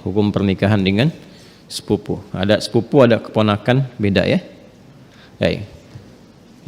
hukum pernikahan dengan sepupu. Ada sepupu, ada keponakan, beda ya. Baik.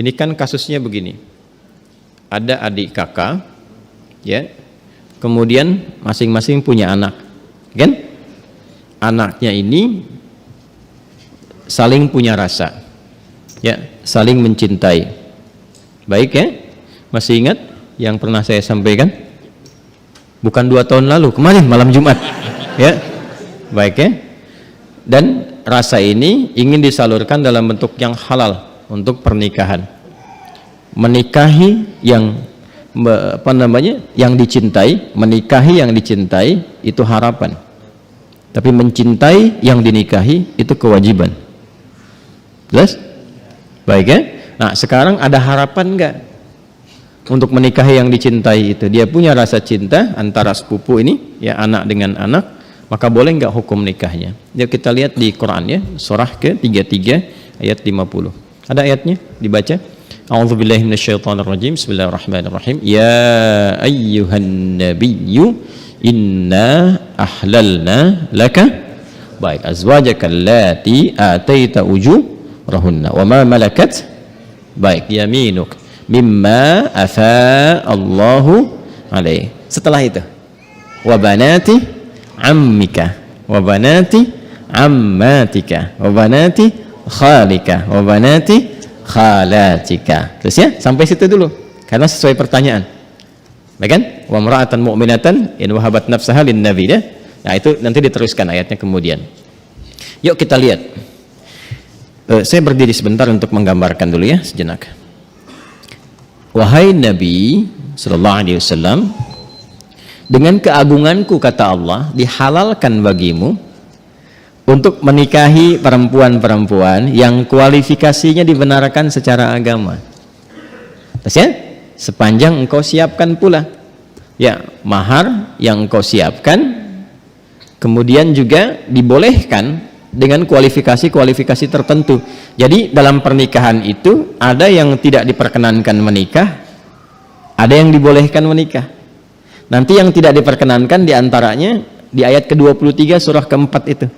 Ini kan kasusnya begini. Ada adik kakak, ya. Kemudian masing-masing punya anak, kan? Anaknya ini saling punya rasa, ya, saling mencintai. Baik ya? Masih ingat yang pernah saya sampaikan? Bukan 2 tahun lalu, kemarin malam Jumat, ya. Baik ya? Dan rasa ini ingin disalurkan dalam bentuk yang halal untuk pernikahan. Menikahi yang yang dicintai, menikahi yang dicintai itu harapan. Tapi mencintai yang dinikahi itu kewajiban. Jelas? Baik ya? Nah, sekarang ada harapan enggak untuk menikahi yang dicintai itu? Dia punya rasa cinta antara sepupu ini, ya, anak dengan anak, maka boleh enggak hukum nikahnya? Yuk kita lihat di Quran ya, surah ke-33 ayat 50. Ada ayatnya, dibaca. A'udzubillahi minasyaitonirrajim. Bismillahirrahmanirrahim. Ya ayyuhan nabiyyu inna ahlalna laka baik azwajaka allati ataita ujurahunna wa ma malakat baik yaminuk mimma afa Allahu alaih. Setelah itu wa banati ammika wa banati ammatika wa banati khalika wa banati khalatika. Terus ya, sampai situ dulu karena sesuai pertanyaan. Baik kan? Wa mar'atan mu'minatan in wahabat nafsaha lin nabi ya. Nah, itu nanti diteruskan ayatnya kemudian. Yuk kita lihat. Saya berdiri sebentar untuk menggambarkan dulu ya sejenak. Wahai Nabi sallallahu alaihi wasallam, dengan keagunganku kata Allah, dihalalkan bagimu untuk menikahi perempuan-perempuan yang kualifikasinya dibenarkan secara agama. Terus ya, sepanjang engkau siapkan pula, ya, mahar yang engkau siapkan, kemudian juga dibolehkan dengan kualifikasi-kualifikasi tertentu. Jadi dalam pernikahan itu ada yang tidak diperkenankan menikah, ada yang dibolehkan menikah. Nanti yang tidak diperkenankan diantaranya di ayat ke-23 surah keempat itu.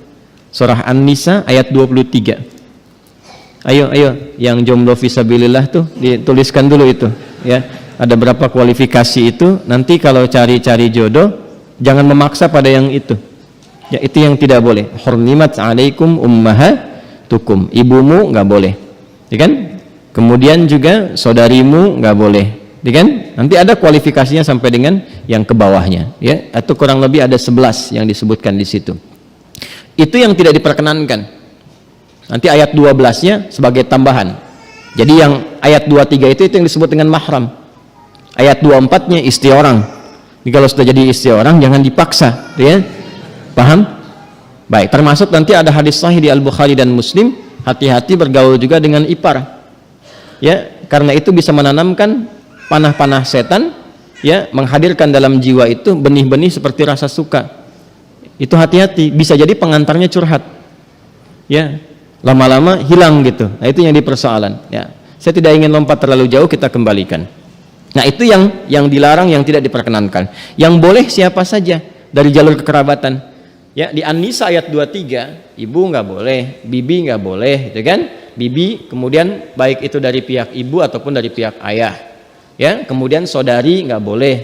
Surah An-Nisa ayat 23. Ayo yang jomblo fisabilillah tuh dituliskan dulu itu ya. Ada berapa kualifikasi itu, nanti kalau cari-cari jodoh jangan memaksa pada yang itu. Ya, itu yang tidak boleh. Hurrimat 'alaikum ummahatukum. Ibumu enggak boleh. Ya kan? Kemudian juga saudarimu enggak boleh. Ya kan? Nanti ada kualifikasinya sampai dengan yang ke bawahnya ya, atau kurang lebih ada 11 yang disebutkan di situ. Itu yang tidak diperkenankan. Nanti ayat 12-nya sebagai tambahan. Jadi yang ayat 23 itu yang disebut dengan mahram. Ayat 24-nya istri orang. Jadi kalau sudah jadi istri orang jangan dipaksa, ya. Paham? Baik, termasuk nanti ada hadis sahih di Al-Bukhari dan Muslim, hati-hati bergaul juga dengan ipar. Ya, karena itu bisa menanamkan panah-panah setan, ya, menghadirkan dalam jiwa itu benih-benih seperti rasa suka. Itu hati-hati, bisa jadi pengantarnya curhat, ya, lama-lama hilang gitu. Nah, itu yang dipersoalan ya. Saya tidak ingin lompat terlalu jauh, kita kembalikan. Nah, itu yang dilarang, yang tidak diperkenankan. Yang boleh siapa saja dari jalur kekerabatan ya. Di An-Nisa ayat 23 ibu nggak boleh, bibi nggak boleh, gitu kan. Bibi kemudian baik itu dari pihak ibu ataupun dari pihak ayah ya. Kemudian saudari nggak boleh,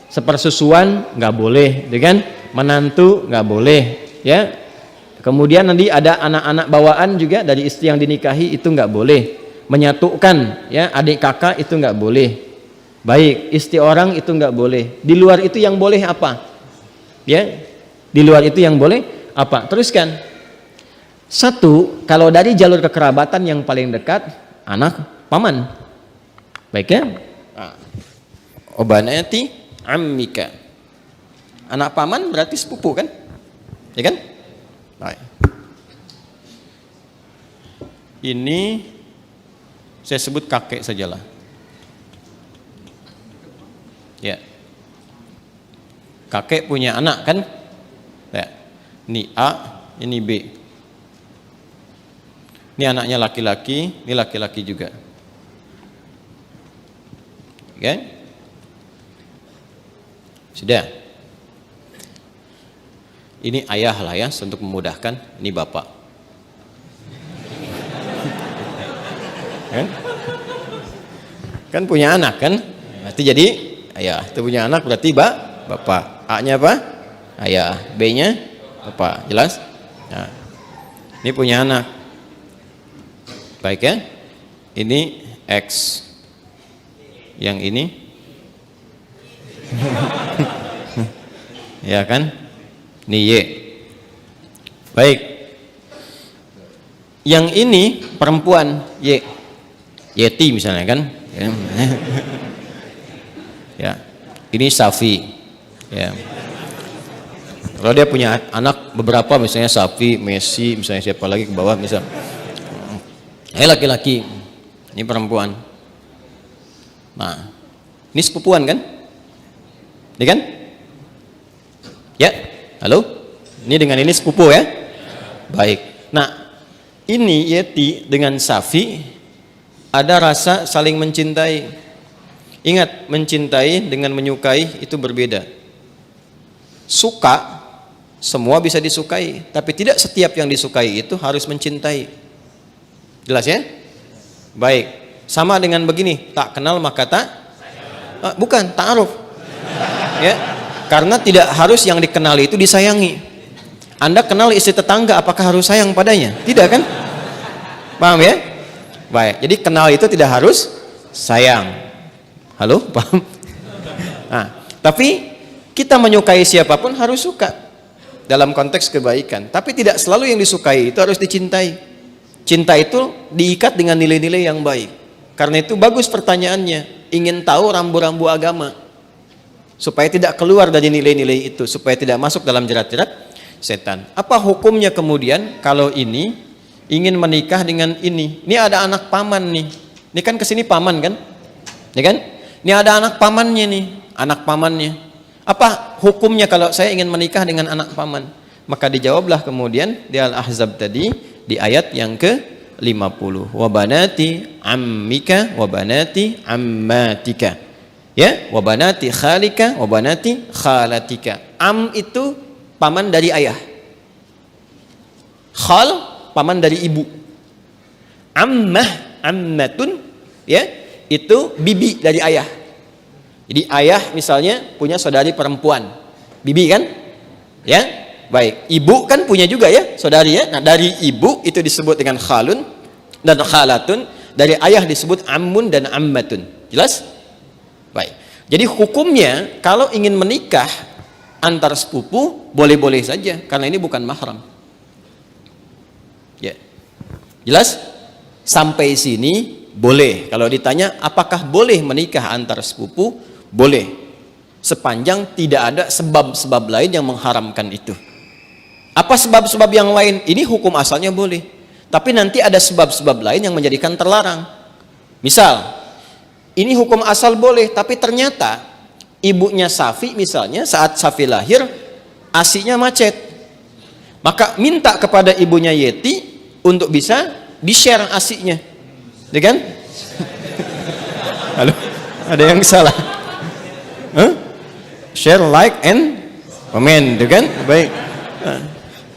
sepersusuan nggak boleh, gitu kan. Menantu nggak boleh ya. Kemudian nanti ada anak-anak bawaan juga dari istri yang dinikahi, itu nggak boleh. Menyatukan ya adik kakak itu nggak boleh. Baik, istri orang itu nggak boleh. Di luar itu yang boleh apa? Ya, di luar itu yang boleh apa? Teruskan. Satu, kalau dari jalur kekerabatan yang paling dekat, anak paman. Baik ya. Obanati ammika. Anak paman berarti sepupu kan? Ya kan? Baik. Ini saya sebut kakek sajalah. Ya. Kakek punya anak kan? Ya. Ini A, ini B. Ini anaknya laki-laki, ini laki-laki juga. Oke? Sudah. Ini ayah lah ya, untuk memudahkan. Ini bapak. Kan punya anak kan? Berarti jadi ayah. Itu punya anak berarti bapak. A-nya apa? Ayah. B-nya bapak. Jelas? Nah, ini punya anak. Baik ya? Ini X. Yang ini ya kan? Ini Y. Baik. Yang ini perempuan Y. Yeti misalnya kan? Ya. Ini Safi. Ya. Kalau dia punya anak beberapa, misalnya Safi, Messi, misalnya siapa lagi ke bawah, misal. Laki-laki. Ini perempuan. Nah, ini sepupuan kan? Ini kan? Ya, halo? Ini dengan ini sepupu ya? Baik. Nah, ini Yeti dengan Safi ada rasa saling mencintai. Ingat, mencintai dengan menyukai itu berbeda. Suka, semua bisa disukai, tapi tidak setiap yang disukai itu harus mencintai. Jelas ya? Baik. Sama dengan begini, tak kenal maka tak bukan ta'aruf. Ya. Karena tidak harus yang dikenali itu disayangi. Anda kenal istri tetangga, apakah harus sayang padanya? Tidak kan? Paham ya? Baik. Jadi kenal itu tidak harus sayang. Halo, paham? Nah, tapi kita menyukai siapapun harus suka dalam konteks kebaikan. Tapi tidak selalu yang disukai itu harus dicintai. Cinta itu diikat dengan nilai-nilai yang baik. Karena itu bagus pertanyaannya, ingin tahu rambu-rambu agama supaya tidak keluar dari nilai-nilai itu, supaya tidak masuk dalam jerat-jerat setan. Apa hukumnya kemudian kalau ini ingin menikah dengan ini? Ini ada anak paman nih. Ini kan kesini paman kan? Ini kan? Ini ada anak pamannya nih, anak pamannya. Apa hukumnya kalau saya ingin menikah dengan anak paman? Maka dijawablah kemudian di Al-Ahzab tadi di ayat yang ke-50. Wa banati ammika wa banati ammatika. Ya, wa banati khalika wa banati khalatika. Am itu paman dari ayah. Khal paman dari ibu. Ammah, ammatun ya, itu bibi dari ayah. Jadi ayah misalnya punya saudari perempuan, bibi kan? Ya, baik. Ibu kan punya juga ya, saudari ya. Nah, dari ibu itu disebut dengan khalun dan khalatun, dari ayah disebut ammun dan ammatun. Jelas? Baik. Jadi hukumnya kalau ingin menikah antar sepupu boleh-boleh saja karena ini bukan mahram. Ya. Jelas? Sampai sini boleh. Kalau ditanya apakah boleh menikah antar sepupu? Boleh. Sepanjang tidak ada sebab-sebab lain yang mengharamkan itu. Apa sebab-sebab yang lain? Ini hukum asalnya boleh. Tapi nanti ada sebab-sebab lain yang menjadikan terlarang. Misal, ini hukum asal boleh, tapi ternyata ibunya Safi misalnya saat Safi lahir, ASI-nya macet. Maka minta kepada ibunya Yeti untuk bisa di-share ASI-nya. Ya kan? Halo? Ada yang salah? Huh? Share, like, and comment, ya kan? Baik.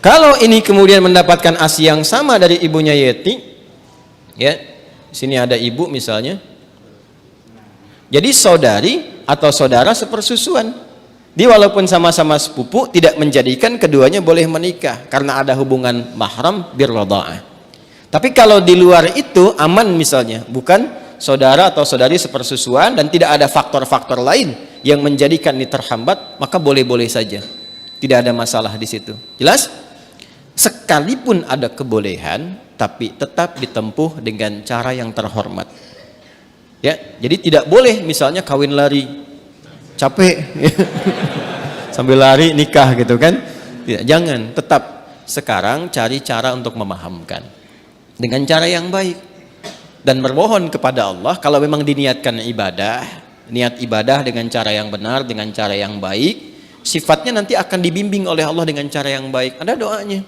Kalau ini kemudian mendapatkan ASI yang sama dari ibunya Yeti, ya, sini ada ibu misalnya. Jadi saudari atau saudara sepersusuan. Dia walaupun sama-sama sepupu tidak menjadikan keduanya boleh menikah karena ada hubungan mahram birradha'ah. Tapi kalau di luar itu aman misalnya, bukan saudara atau saudari sepersusuan dan tidak ada faktor-faktor lain yang menjadikan ini terhambat, maka boleh-boleh saja. Tidak ada masalah di situ. Jelas? Sekalipun ada kebolehan, tapi tetap ditempuh dengan cara yang terhormat. Ya, jadi tidak boleh misalnya kawin lari, capek, sambil lari nikah gitu kan? Tidak, jangan. Tetap sekarang cari cara untuk memahamkan dengan cara yang baik dan bermohon kepada Allah kalau memang diniatkan ibadah, niat ibadah dengan cara yang benar, dengan cara yang baik. Sifatnya nanti akan dibimbing oleh Allah dengan cara yang baik. Ada doanya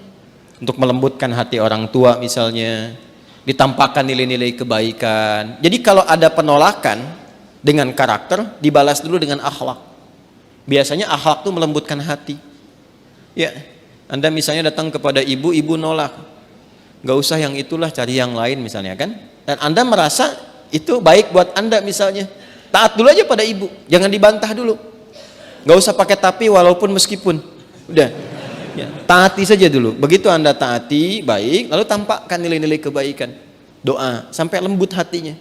untuk melembutkan hati orang tua misalnya, ditampakkan nilai-nilai kebaikan. Jadi kalau ada penolakan dengan karakter, dibalas dulu dengan akhlak. Biasanya akhlak itu melembutkan hati. Ya, Anda misalnya datang kepada ibu, ibu nolak. Nggak usah yang itulah, cari yang lain misalnya kan. Dan Anda merasa itu baik buat Anda misalnya. Taat dulu aja pada ibu, jangan dibantah dulu. Nggak usah pakai tapi walaupun meskipun. Udah. Ya, taati saja dulu. Begitu Anda taati, baik, lalu tampakkan nilai-nilai kebaikan. Doa sampai lembut hatinya.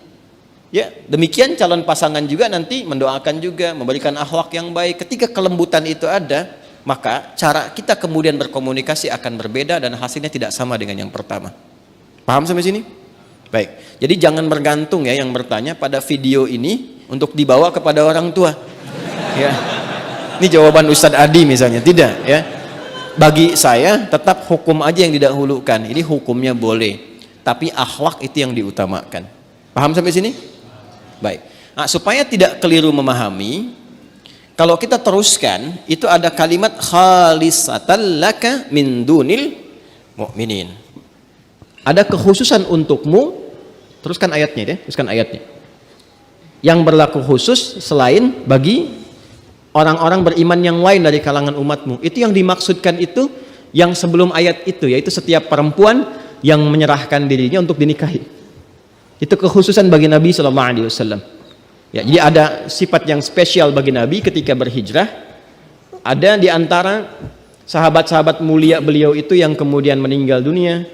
Ya, demikian calon pasangan juga nanti mendoakan juga, memberikan akhlak yang baik. Ketika kelembutan itu ada, maka cara kita kemudian berkomunikasi akan berbeda dan hasilnya tidak sama dengan yang pertama. Paham sampai sini? Baik. Jadi jangan bergantung ya yang bertanya pada video ini untuk dibawa kepada orang tua. Ya. Ini jawaban Ustadz Adi misalnya, tidak ya. Bagi saya tetap hukum aja yang didahulukan. Ini hukumnya boleh, tapi akhlak itu yang diutamakan. Paham sampai sini? Baik. Nah, supaya tidak keliru memahami, kalau kita teruskan itu ada kalimat khalisatan laka min dunil mu'minin. Ada kekhususan untukmu. Teruskan ayatnya deh, teruskan ayatnya. Yang berlaku khusus selain bagi orang-orang beriman yang lain dari kalangan umatmu. Itu yang dimaksudkan itu yang sebelum ayat itu, yaitu setiap perempuan yang menyerahkan dirinya untuk dinikahi. Itu kekhususan bagi Nabi SAW. Ya, jadi ada sifat yang spesial bagi Nabi ketika berhijrah. Ada di antara sahabat-sahabat mulia beliau itu yang kemudian meninggal dunia,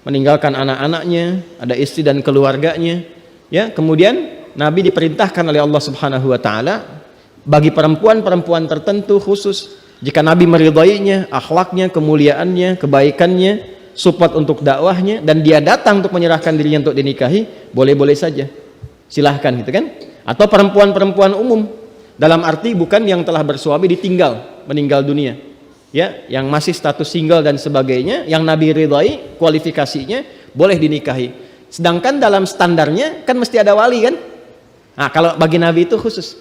meninggalkan anak-anaknya, ada istri dan keluarganya. Ya, kemudian Nabi diperintahkan oleh Allah Subhanahu wa taala bagi perempuan-perempuan tertentu khusus, jika Nabi meridainya, akhlaknya, kemuliaannya, kebaikannya, support untuk dakwahnya, dan dia datang untuk menyerahkan dirinya untuk dinikahi, boleh-boleh saja, silahkan gitu kan. Atau perempuan-perempuan umum, dalam arti bukan yang telah bersuami ditinggal, meninggal dunia ya, yang masih status single dan sebagainya, yang Nabi ridai kualifikasinya boleh dinikahi. Sedangkan dalam standarnya kan mesti ada wali kan. Nah, kalau bagi Nabi itu khusus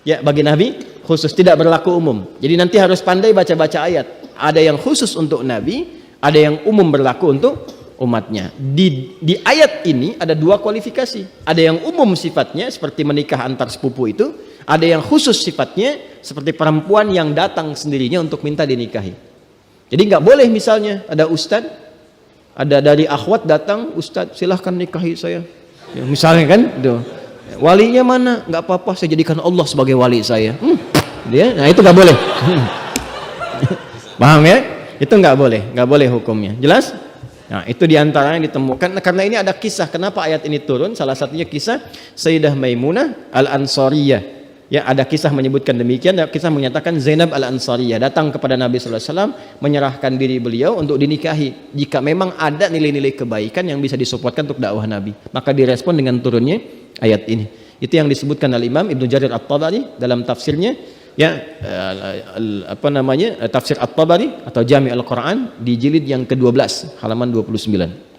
ya, bagi Nabi khusus, tidak berlaku umum. Jadi nanti harus pandai baca-baca ayat. Ada yang khusus untuk Nabi, ada yang umum berlaku untuk umatnya. Di ayat ini ada dua kualifikasi. Ada yang umum sifatnya seperti menikah antar sepupu itu, ada yang khusus sifatnya seperti perempuan yang datang sendirinya untuk minta dinikahi. Jadi nggak boleh misalnya ada ustadz, ada dari akhwat datang, ustadz silahkan nikahi saya. Ya, misalnya kan, tuh. Walinya mana? Nggak apa-apa, saya jadikan Allah sebagai wali saya. Dia, nah itu nggak boleh. Paham ya? Itu nggak boleh hukumnya. Jelas? Nah, itu diantara yang ditemukan. Nah, karena ini ada kisah kenapa ayat ini turun. Salah satunya kisah Sayyidah Maimunah Al-Ansariyah. Ya, ada kisah menyebutkan demikian. Ada kisah menyatakan Zainab Al-Ansariyah datang kepada Nabi SAW, menyerahkan diri beliau untuk dinikahi. Jika memang ada nilai-nilai kebaikan yang bisa disupportkan untuk dakwah Nabi, maka direspon dengan turunnya ayat ini. Itu yang disebutkan oleh Imam Ibnu Jarir At-Tabari dalam tafsirnya, ya, tafsir At-Tabari atau Jami' Al-Quran di jilid yang ke-12 halaman 29.